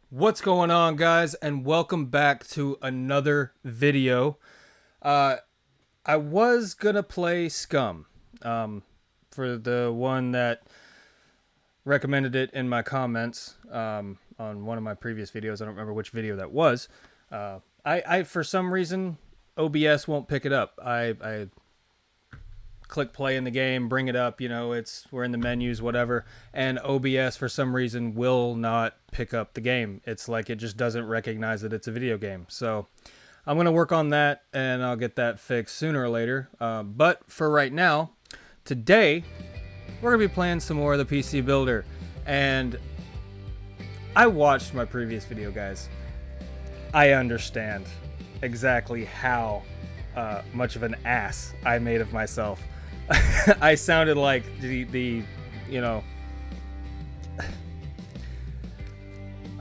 What's going on, guys, and welcome back to another video. I was gonna play Scum for the one that recommended it in my comments on one of my previous videos. I don't remember which video that was. I for some reason OBS won't pick it up. I click play in the game, bring it up, you know, we're in the menus, whatever, and OBS for some reason will not pick up the game. It's like it just doesn't recognize that it's a video game. So I'm going to work on that, and I'll get that fixed sooner or later. But for right now, today, we're going to be playing some more of the PC Builder. And I watched my previous video, guys. I understand exactly how much of an ass I made of myself. I sounded like the you know,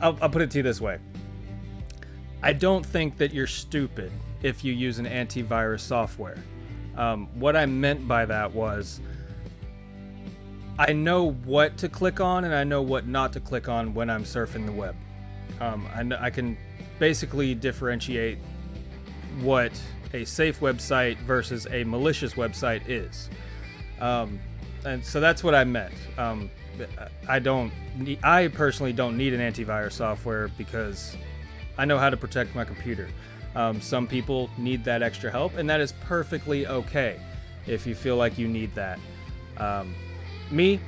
I'll put it to you this way. I don't think that you're stupid if you use an antivirus software. What I meant by that was I know what to click on and I know what not to click on when I'm surfing the web. I can basically differentiate what a safe website versus a malicious website is. And so that's what I meant. I personally don't need an antivirus software because I know how to protect my computer. Some people need that extra help, and that is perfectly okay if you feel like you need that. Me,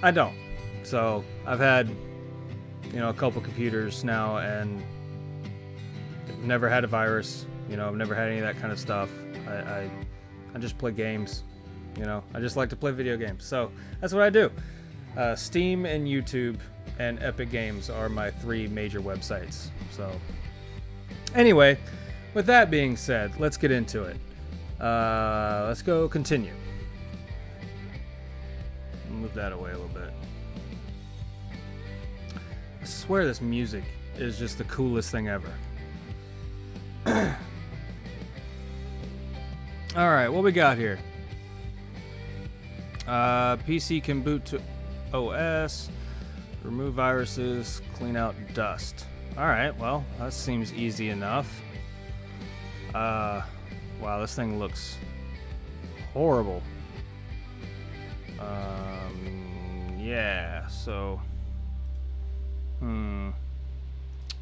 I don't. So I've had, you know, a couple computers now, and never had a virus. You know, I've never had any of that kind of stuff. I just play games. You know, I just like to play video games. So that's what I do. Steam and YouTube and Epic Games are my three major websites. So anyway, with that being said, let's get into it. Let's go continue. Move that away a little bit. I swear this music is just the coolest thing ever. Alright, what we got here? PC can boot to OS, remove viruses, clean out dust. Alright, well, that seems easy enough. Wow, this thing looks horrible. Yeah, so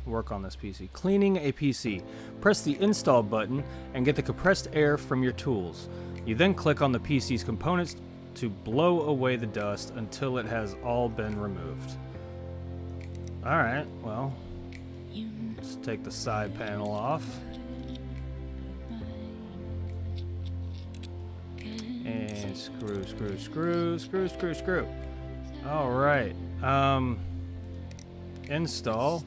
work on this PC. Cleaning a PC. Press the install button and get the compressed air from your tools. You then click on the PC's components to blow away the dust until it has all been removed. Alright, well, let's take the side panel off. And screw. Alright, install.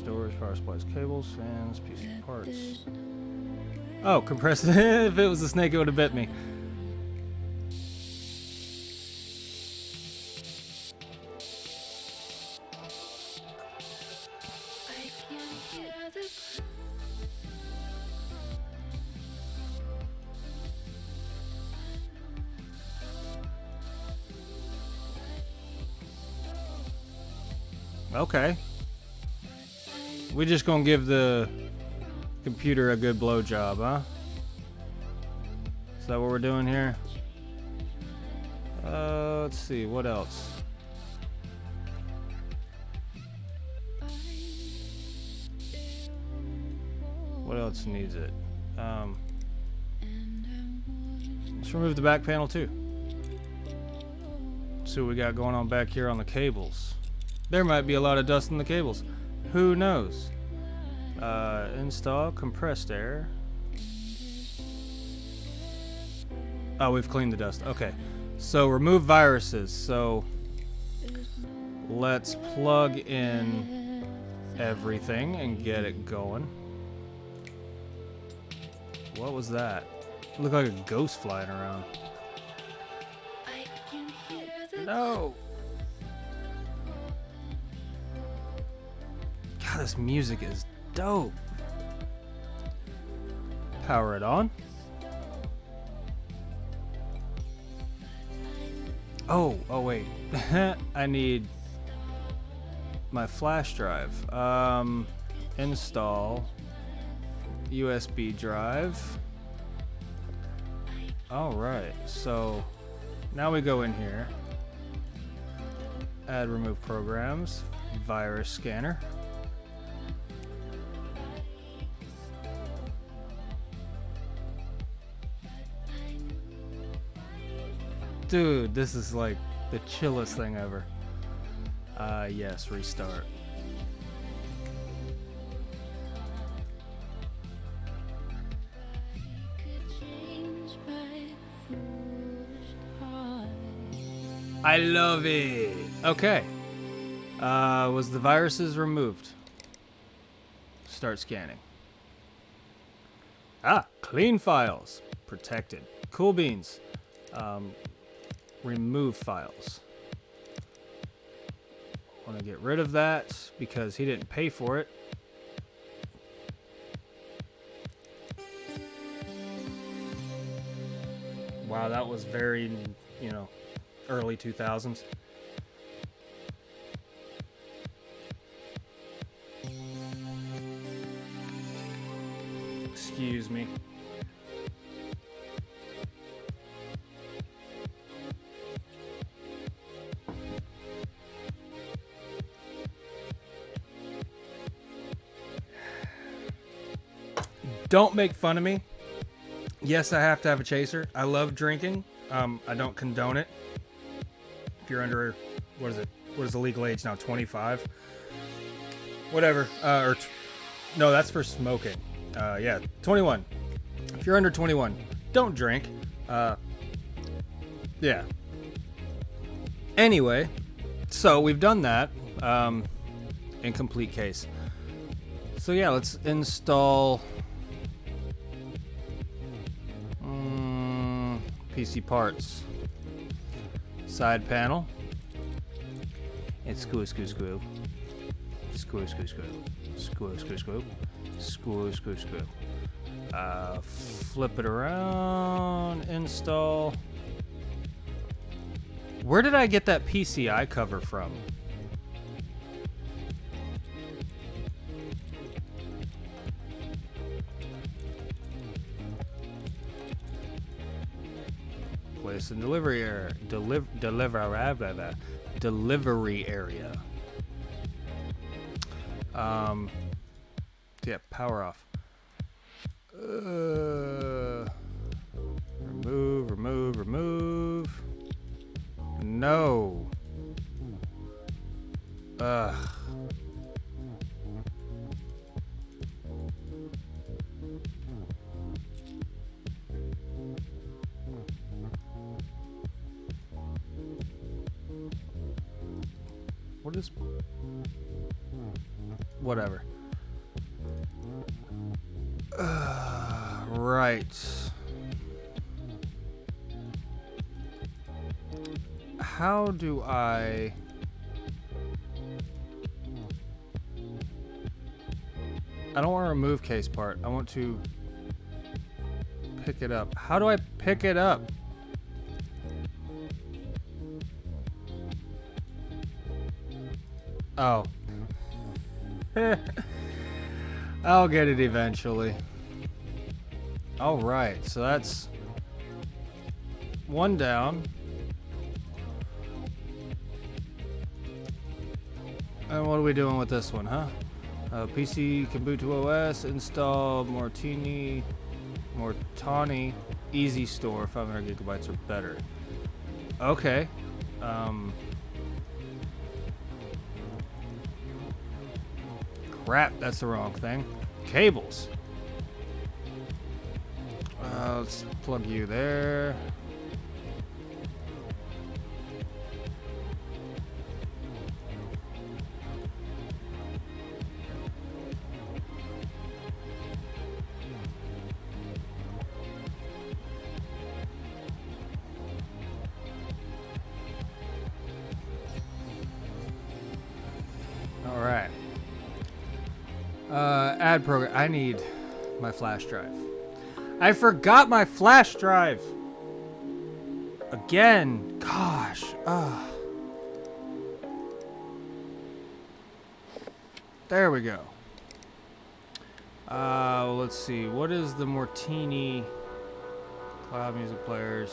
Storage, power supplies, cables, fans, PC parts. Oh, compressed. If it was a snake, it would have bit me. Okay. We just gonna give the computer a good blowjob, huh? Is that what we're doing here? Let's see, what else? What else needs it? Let's remove the back panel too. See what we got going on back here on the cables. There might be a lot of dust in the cables. Who knows? Install compressed air. Oh, we've cleaned the dust. Okay. So remove viruses. So let's plug in everything and get it going. What was that? It looked like a ghost flying around. No! God, this music is dope. Power it on. Oh wait. I need my flash drive. Install USB drive. All right, so now we go in here, add remove programs, virus scanner. Dude, this is like the chillest thing ever. Yes, restart. I love it. Okay. Was the viruses removed? Start scanning. Ah, clean files. Protected. Cool beans. Remove files. Want to get rid of that because he didn't pay for it. Wow, that was very, early 2000s. Excuse me. Don't make fun of me. Yes, I have to have a chaser. I love drinking. I don't condone it. If you're under, what is the legal age now? 25? Whatever. No, that's for smoking. Yeah, 21. If you're under 21, don't drink. Yeah. Anyway, so we've done that. Incomplete case. So yeah, let's install PC parts. Side panel. And screw. Flip it around. Install. Where did I get that PCI cover from? Place in delivery area. Delivery area. Yeah, power off. Remove. No. Ugh. What is... Whatever. Right. How do I... I don't want to remove case part. I want to pick it up. How do I pick it up? Oh. I'll get it eventually. Alright, so that's one down. And what are we doing with this one, huh? PC can boot to OS, install Mortani Easy Store, 500 gigabytes or better. Okay. Crap, that's the wrong thing. Cables. Let's plug you there. All right. Add program. I need my flash drive. I forgot my flash drive. Again. Gosh. There we go. Let's see. What is the Mortini cloud music players?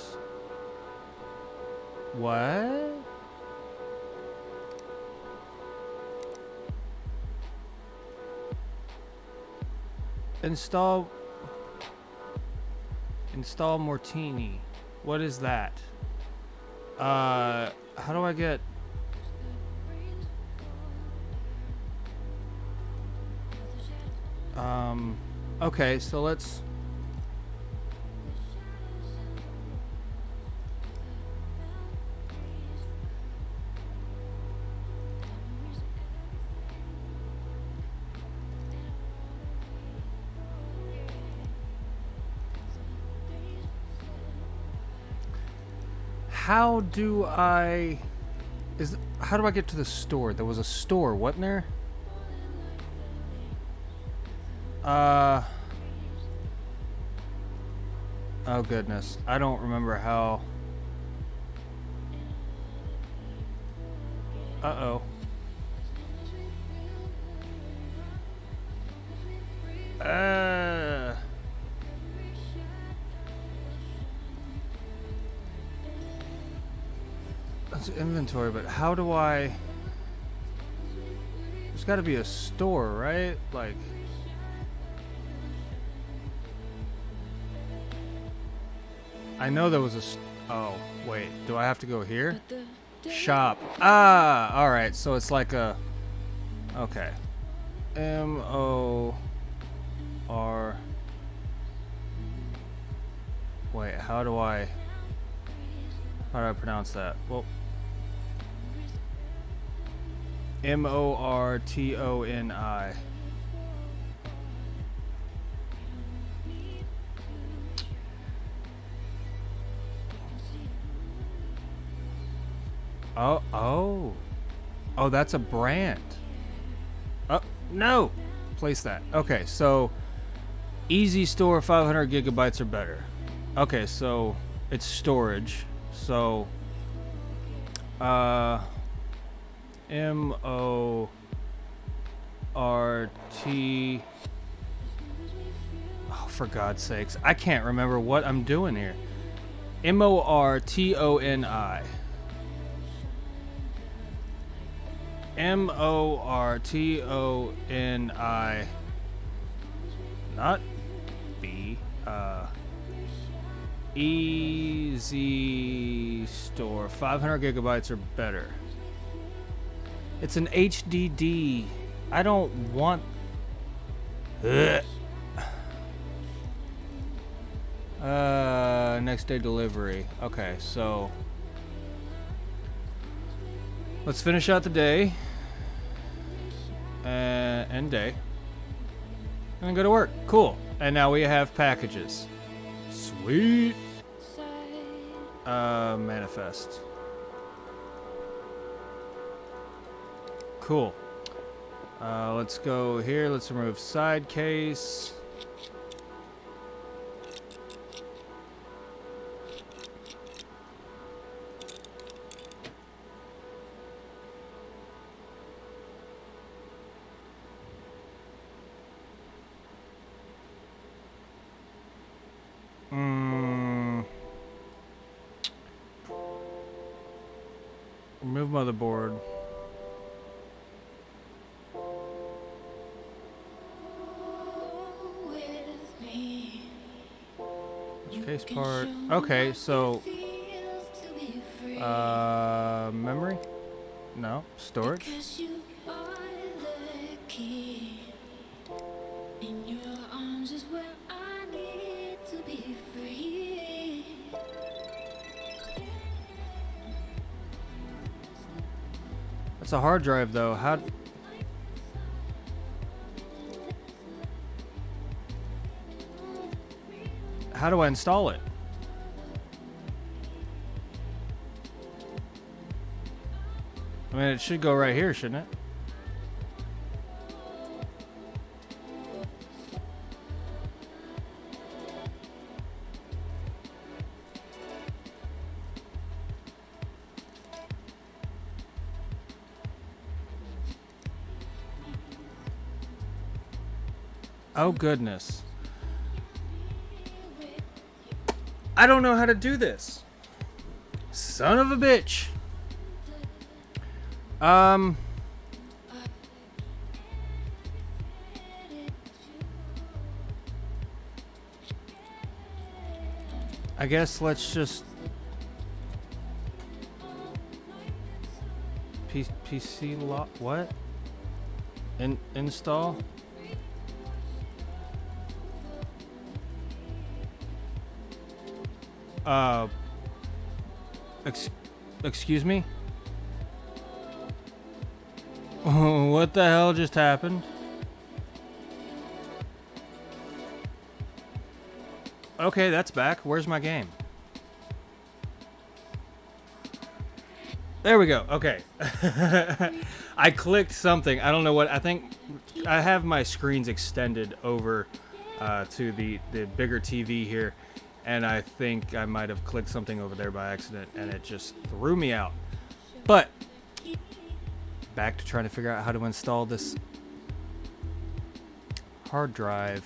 What? Install Mortini. What is that? How do I get... Okay, so let's... How do I get to the store? There was a store, wasn't there? Oh goodness. I don't remember how. Uh-oh. That's inventory, but how do I... There's got to be a store, right? Like... I know there was a... Oh, wait. Do I have to go here? Shop. Ah! Alright, so it's like a... Okay. M-O-R... Wait, how do I pronounce that? Well... M-O-R-T-O-N-I. Oh, that's a brand. Oh, no. Place that. Okay, so easy store 500 gigabytes or better. Okay, so it's storage. So M-O-R-T... Oh, for God's sakes. I can't remember what I'm doing here. M-O-R-T-O-N-I. M-O-R-T-O-N-I. Not B. Easy store. 500 gigabytes or better. It's an HDD. I don't want... Next day delivery. Okay, so... Let's finish out the day. And day. And then go to work. Cool. And now we have packages. Sweet. Manifest. Cool. Let's go here. Let's remove side case. Remove motherboard. Case part. Okay, so memory? No. Storage? That's a hard drive though. How do I install it? I mean, it should go right here, shouldn't it? Oh, goodness. I don't know how to do this. Son of a bitch. I guess let's just PC lock. What? Install. Excuse me. What the hell just happened? Okay, that's back. Where's my game? There we go. Okay. I clicked something. I don't know what. I think I have my screens extended over to the bigger TV here, and I think I might have clicked something over there by accident, and it just threw me out. But back to trying to figure out how to install this hard drive.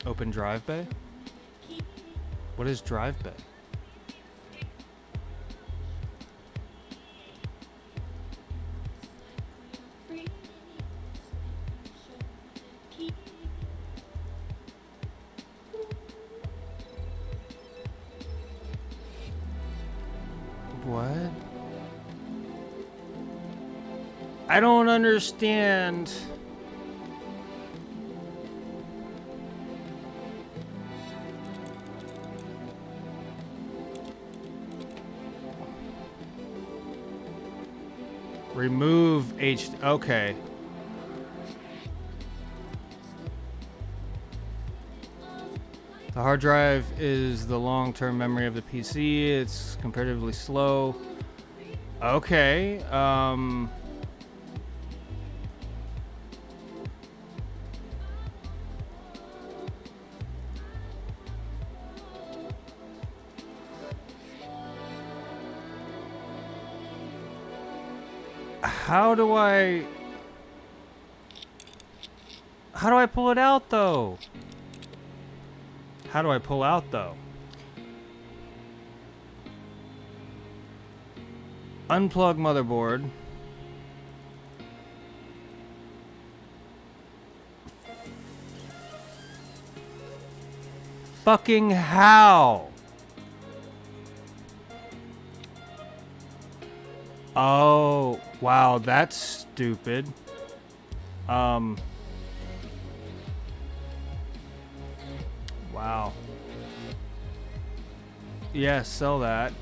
Open Drive Bay? What is Drive Bay? What? I don't understand. Remove H. Okay. The hard drive is the long-term memory of the PC. It's comparatively slow. Okay. How do I pull it out though? How do I pull out though? Unplug motherboard. Fucking how? Oh, wow, that's stupid. Wow. Yeah, sell that.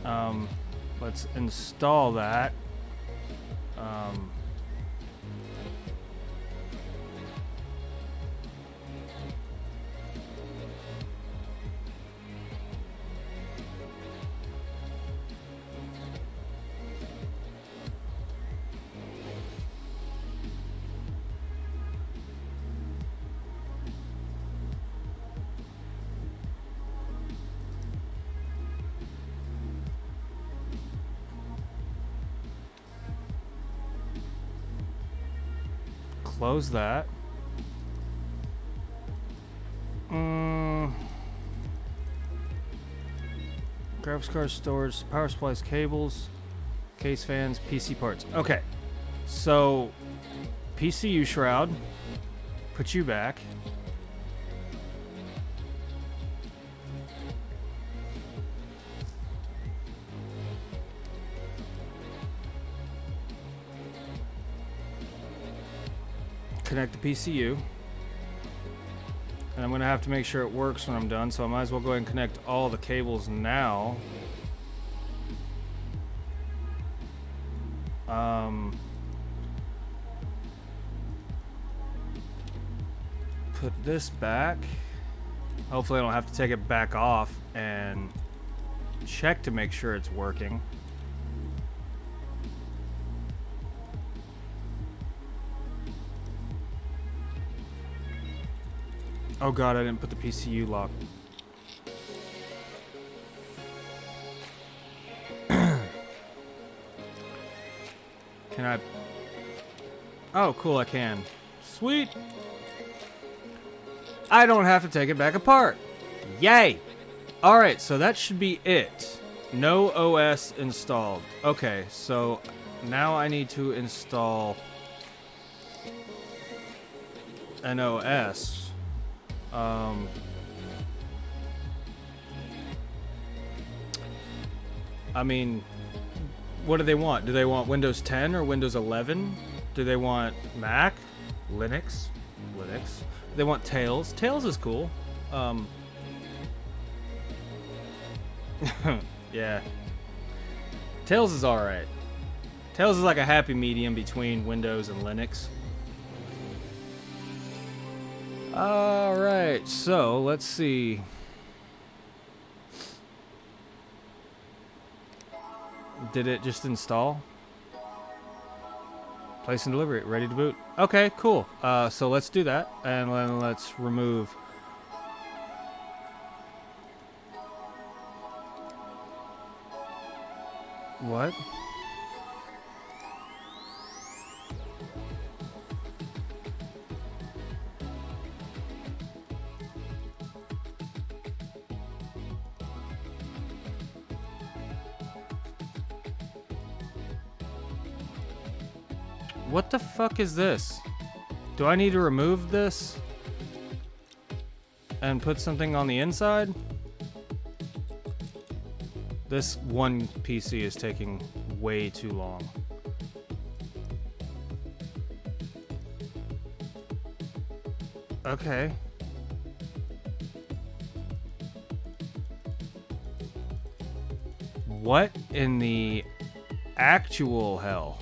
Let's install that. Close that. Graphics card storage, power supplies, cables, case fans, PC parts. Okay, so PCU shroud. Put you back. Connect the PCU. And I'm going to have to make sure it works when I'm done, so I might as well go ahead and connect all the cables now. Put this back. Hopefully I don't have to take it back off and check to make sure it's working. Oh god, I didn't put the PCU lock. Can I Oh, cool, I can. Sweet. I don't have to take it back apart. Yay! Alright, so that should be it. No OS installed. Okay, so now I need to install an OS. I mean, what do they want? Do they want Windows 10 or Windows 11? Do they want Mac? Linux? Linux. They want Tails. Tails is cool. Yeah. Tails is alright. Tails is like a happy medium between Windows and Linux. Alright, so let's see. Did it just install? Place and delivery, ready to boot. Okay, cool. So let's do that, and then let's remove. What? What the fuck is this? Do I need to remove this and put something on the inside? This one PC is taking way too long. Okay. What in the actual hell?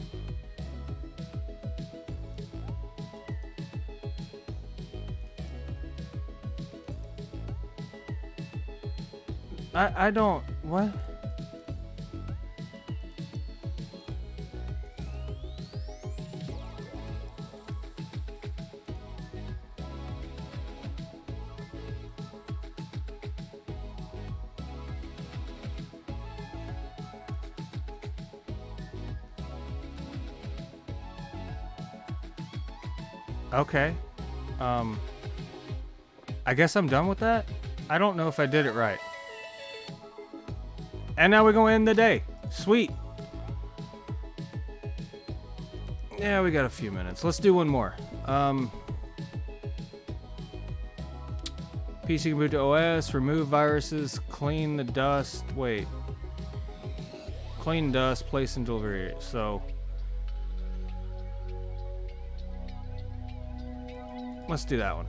I don't... What? Okay. I guess I'm done with that? I don't know if I did it right. And now we're going to end the day. Sweet. Yeah, we got a few minutes. Let's do one more. PC can boot to OS, remove viruses, clean the dust. Wait. Clean dust, place and delivery. So let's do that one.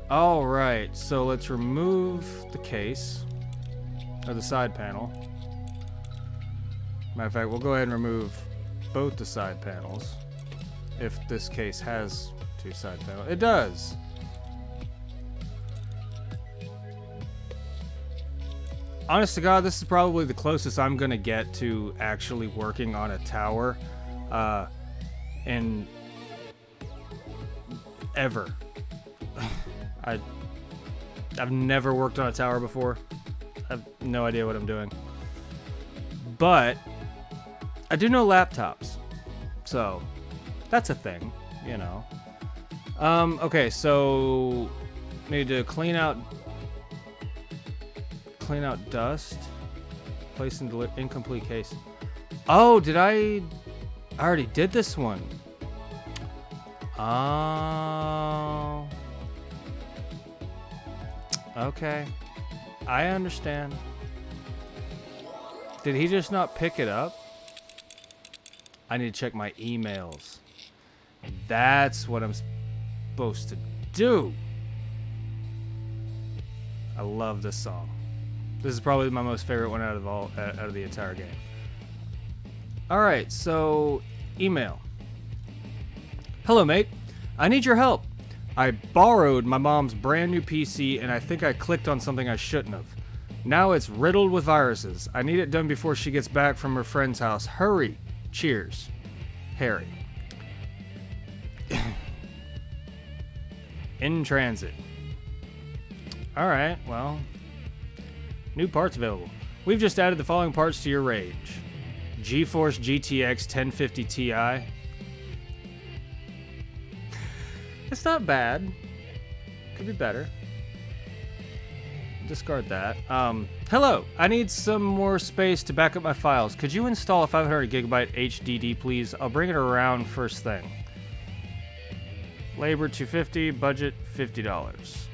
Alright, so let's remove the case, or the side panel. Matter of fact, we'll go ahead and remove both the side panels. If this case has two side panels. It does! Honest to God, this is probably the closest I'm gonna get to actually working on a tower, in ever. I've never worked on a tower before. I have no idea what I'm doing. But I do know laptops. So that's a thing, you know. Okay, so need to clean out dust. Place in incomplete case. Oh, I already did this one. Oh. Okay. I understand. Did he just not pick it up? I need to check my emails. That's what I'm supposed to do. I love this song. This is probably my most favorite one out of the entire game. All right, so email. Hello, mate. I need your help. I borrowed my mom's brand new PC and I think I clicked on something I shouldn't have. Now it's riddled with viruses. I need it done before she gets back from her friend's house. Hurry. Cheers. Harry. In transit. Alright, well. New parts available. We've just added the following parts to your range. GeForce GTX 1050 Ti. It's not bad. Could be better. Discard that. Hello. I need some more space to back up my files. Could you install a 500 gigabyte HDD, please? I'll bring it around first thing. Labor $250, budget $50.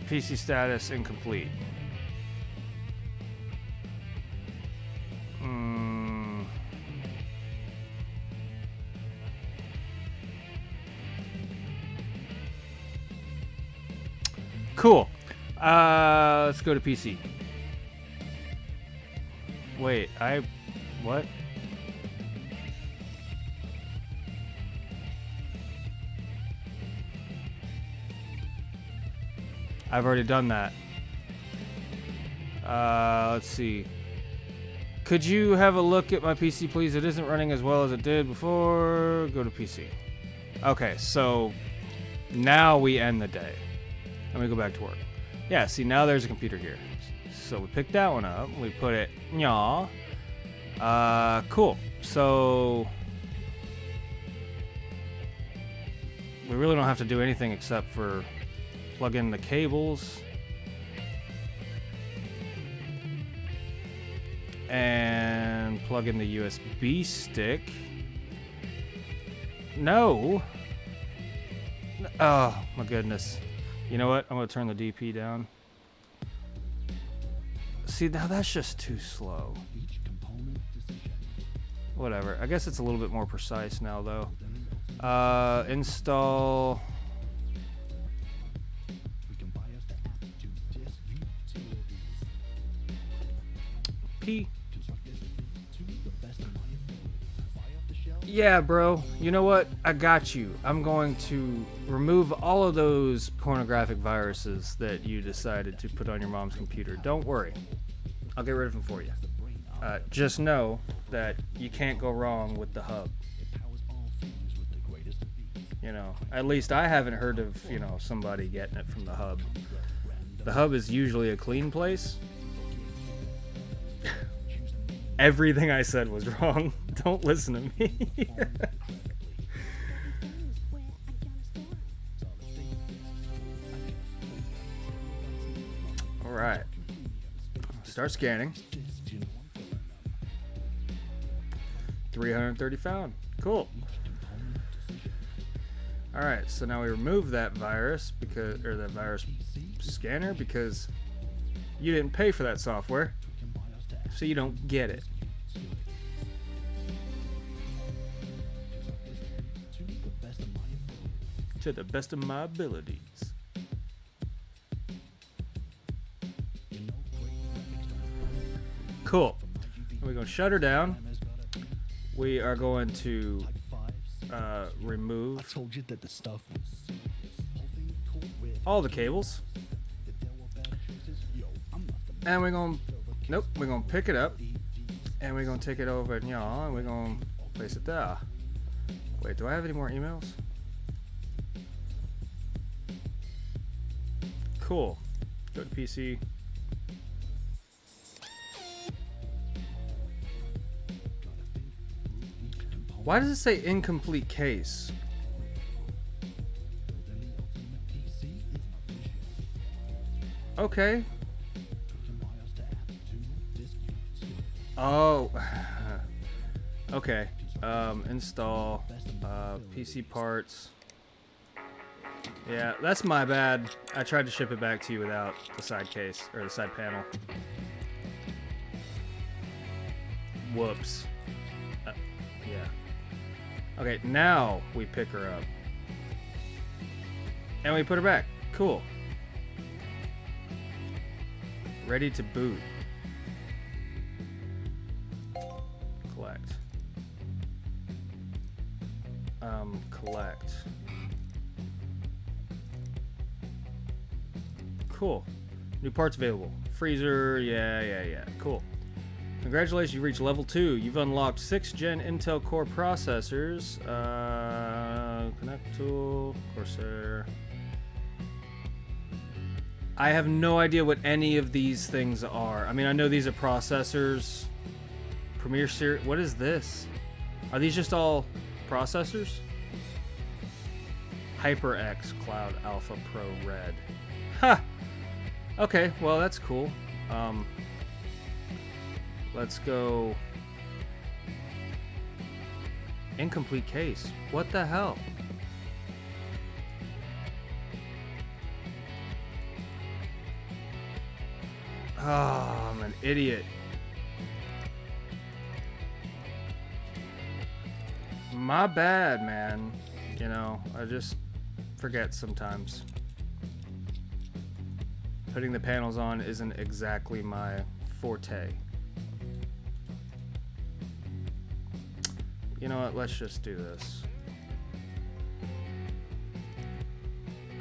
PC status incomplete. Cool. Let's go to PC. Wait, what? I've already done that. Let's see. Could you have a look at my PC, please? It isn't running as well as it did before. Go to PC. Okay, so now we end the day. Let me go back to work. Yeah, see, now there's a computer here. So we picked that one up. We put it, yeah. Cool. So we really don't have to do anything except for plug in the cables and plug in the USB stick. No. Oh, my goodness. You know what? I'm going to turn the DP down. See, now that's just too slow. Whatever. I guess it's a little bit more precise now, though. Install... P. Yeah, bro. You know what? I got you. I'm going to remove all of those pornographic viruses that you decided to put on your mom's computer. Don't worry. I'll get rid of them for you. Just know that you can't go wrong with the hub. You know, at least I haven't heard of, you know, somebody getting it from the hub. The hub is usually a clean place. Everything I said was wrong. Don't listen to me. All right. Start scanning. 330 found. Cool. All right. So now we remove that virus or that virus scanner because you didn't pay for that software. So you don't get it. To the best of my abilities. Cool. We're going to shut her down. We are going to remove all the cables. And we're going to Nope, we're going to pick it up, and we're going to take it over and y'all, and we're going to place it there. Wait, do I have any more emails? Cool. Go to PC. Why does it say incomplete case? Okay. Oh, okay. Install PC parts. Yeah, that's my bad. I tried to ship it back to you without the side case or the side panel. Whoops. Yeah. Okay, now we pick her up. And we put her back. Cool. Ready to boot. Collect. Collect. Cool. New parts available. Freezer, yeah. Cool. Congratulations, you reached level 2. You've unlocked 6th gen Intel Core processors. Connect tool, Corsair. I have no idea what any of these things are. I mean, I know these are processors. Premiere Series. What is this? Are these just all processors? HyperX Cloud Alpha Pro Red. Ha! Okay, well, that's cool. Let's go. Incomplete case. What the hell? Oh, I'm an idiot. My bad, man. You know, I just forget sometimes. Putting the panels on isn't exactly my forte. You know what? Let's just do this.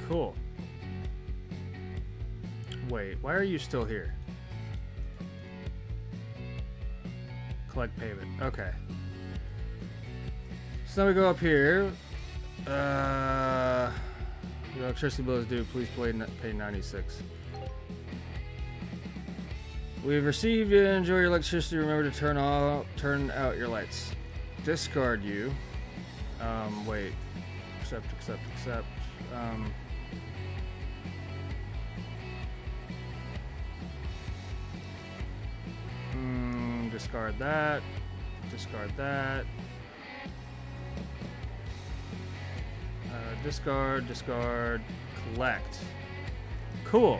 Cool. Wait, why are you still here? Collect payment. Okay. So now we go up here. Your electricity bill is due. Please pay 96. We've received it. Enjoy your electricity. Remember to turn out your lights. Discard you. Wait. Accept. Discard that. Discard that. Discard. Collect. Cool.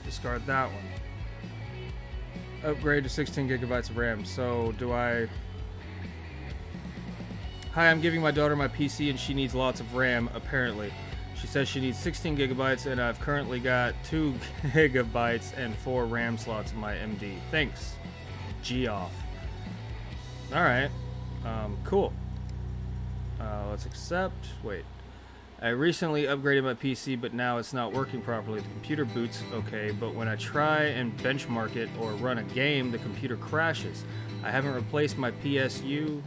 Discard that one. Upgrade to 16 gigabytes of RAM. So do I... Hi, I'm giving my daughter my PC and she needs lots of RAM, apparently. She says she needs 16 gigabytes and I've currently got 2 gigabytes and 4 RAM slots in my MD. Thanks. Geoff. Alright. Cool. Let's accept. Wait. I recently upgraded my PC, but now it's not working properly. The computer boots okay, but when I try and benchmark it or run a game, the computer crashes. I haven't replaced my PSU.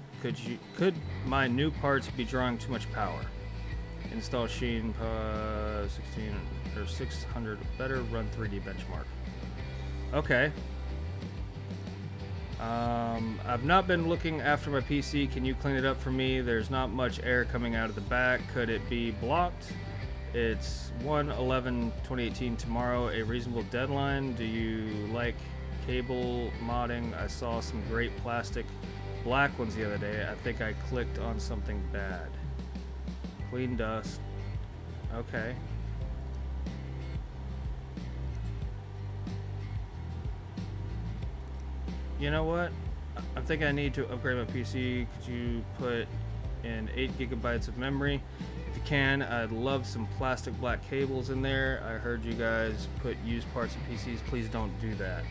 Could my new parts be drawing too much power? Install Sheen 16 or 600 better. Run 3D benchmark. Okay. I've not been looking after my PC. Can you clean it up for me? There's not much air coming out of the back. Could it be blocked? It's 1/11/2018 tomorrow. A reasonable deadline. Do you like cable modding? I saw some great plastic black ones the other day. I think I clicked on something bad. Clean dust. Okay. You know what? I think I need to upgrade my PC. Could you put in 8 gigabytes of memory? If you can, I'd love some plastic black cables in there. I heard you guys put used parts in PCs. Please don't do that.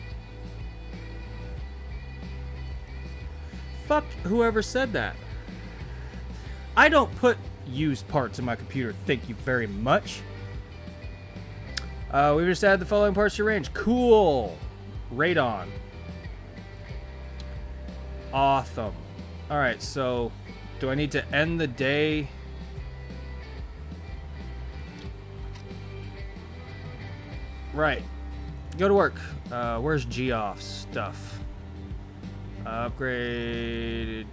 Fuck whoever said that. I don't put used parts in my computer. Thank you very much. We just added the following parts to your range. Cool. Radon. Awesome. Alright, so do I need to end the day? Right. Go to work. Where's Geoff's stuff? Upgrade.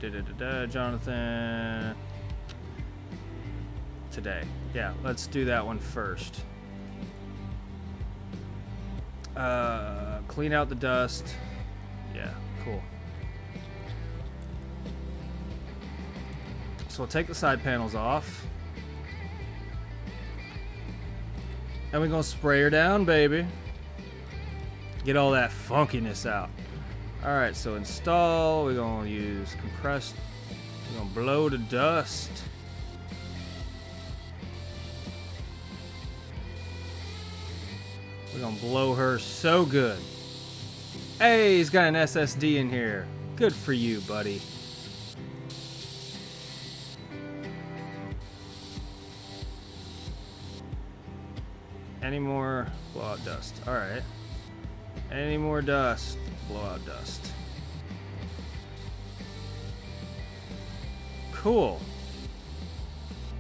Jonathan. Today. Yeah, let's do that one first. Clean out the dust. Yeah, cool. So we'll take the side panels off. And we're gonna spray her down, baby. Get all that funkiness out. Alright, so install. We're gonna use compressed. We're gonna blow the dust. We're gonna blow her so good. Hey, he's got an SSD in here. Good for you, buddy. Any more blowout dust? Alright. Any more dust? Blowout dust. Cool.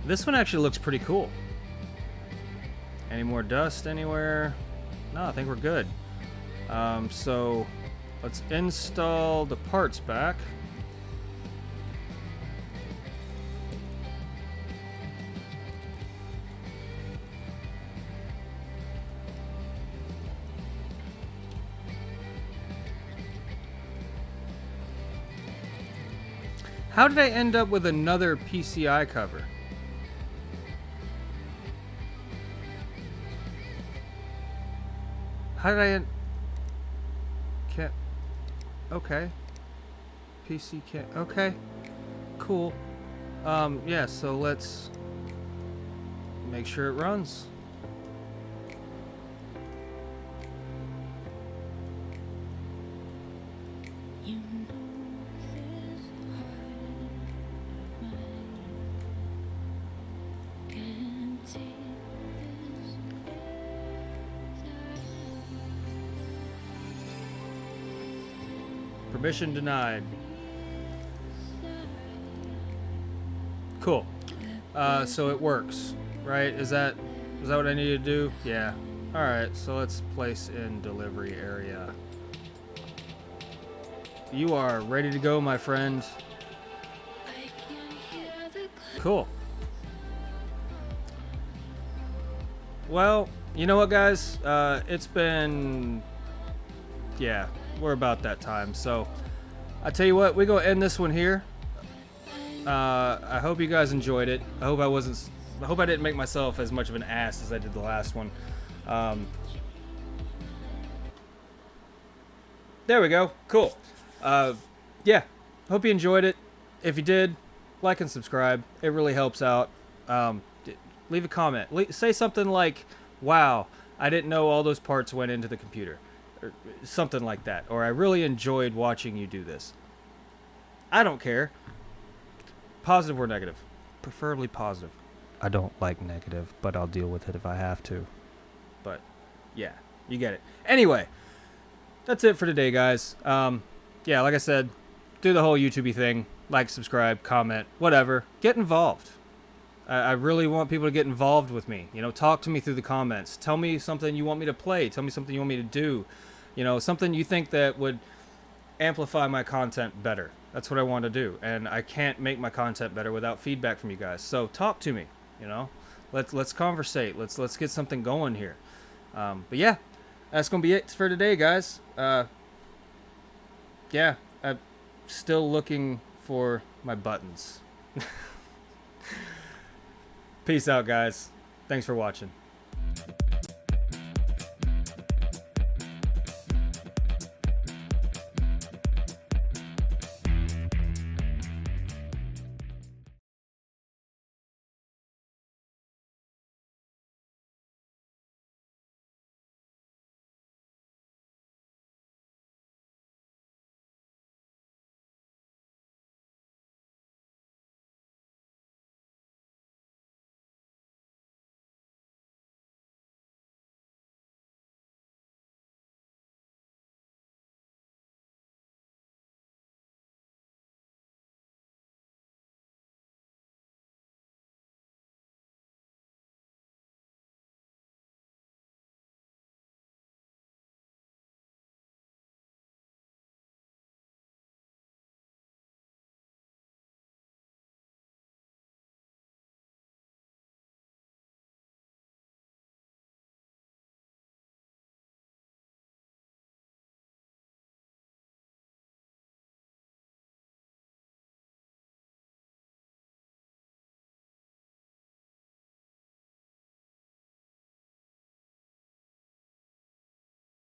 This one actually looks pretty cool. Any more dust anywhere? No, I think we're good. So let's install the parts back. How did I end up with another PCI cover? How did I can't... Okay. PC can't... Okay. Cool. Yeah, so let's make sure it runs. Permission denied. Cool. So it works, right? Is that what I need to do? Yeah. All right. So let's place in delivery area. You are ready to go, my friend. Cool. Well, you know what, guys? It's been... Yeah, we're about that time. So, I tell you what, we're going to end this one here. I hope you guys enjoyed it. I hope I didn't make myself as much of an ass as I did the last one. There we go. Cool. Yeah, hope you enjoyed it. If you did, like and subscribe. It really helps out. Leave a comment. Say something like, wow, I didn't know all those parts went into the computer. Or something like that. Or I really enjoyed watching you do this. I don't care. Positive or negative. Preferably positive. I don't like negative, but I'll deal with it if I have to. But, yeah, you get it. Anyway, that's it for today, guys. Yeah, like I said, do the whole YouTube-y thing. Like, subscribe, comment, whatever. Get involved. I really want people to get involved with me. You know, talk to me through the comments. Tell me something you want me to play. Tell me something you want me to do. You know, something you think that would amplify my content better. That's what I want to do. And I can't make my content better without feedback from you guys. So talk to me, you know. Let's conversate. Let's get something going here. But yeah, that's going to be it for today, guys. Yeah, I'm still looking for my buttons. Peace out, guys. Thanks for watching.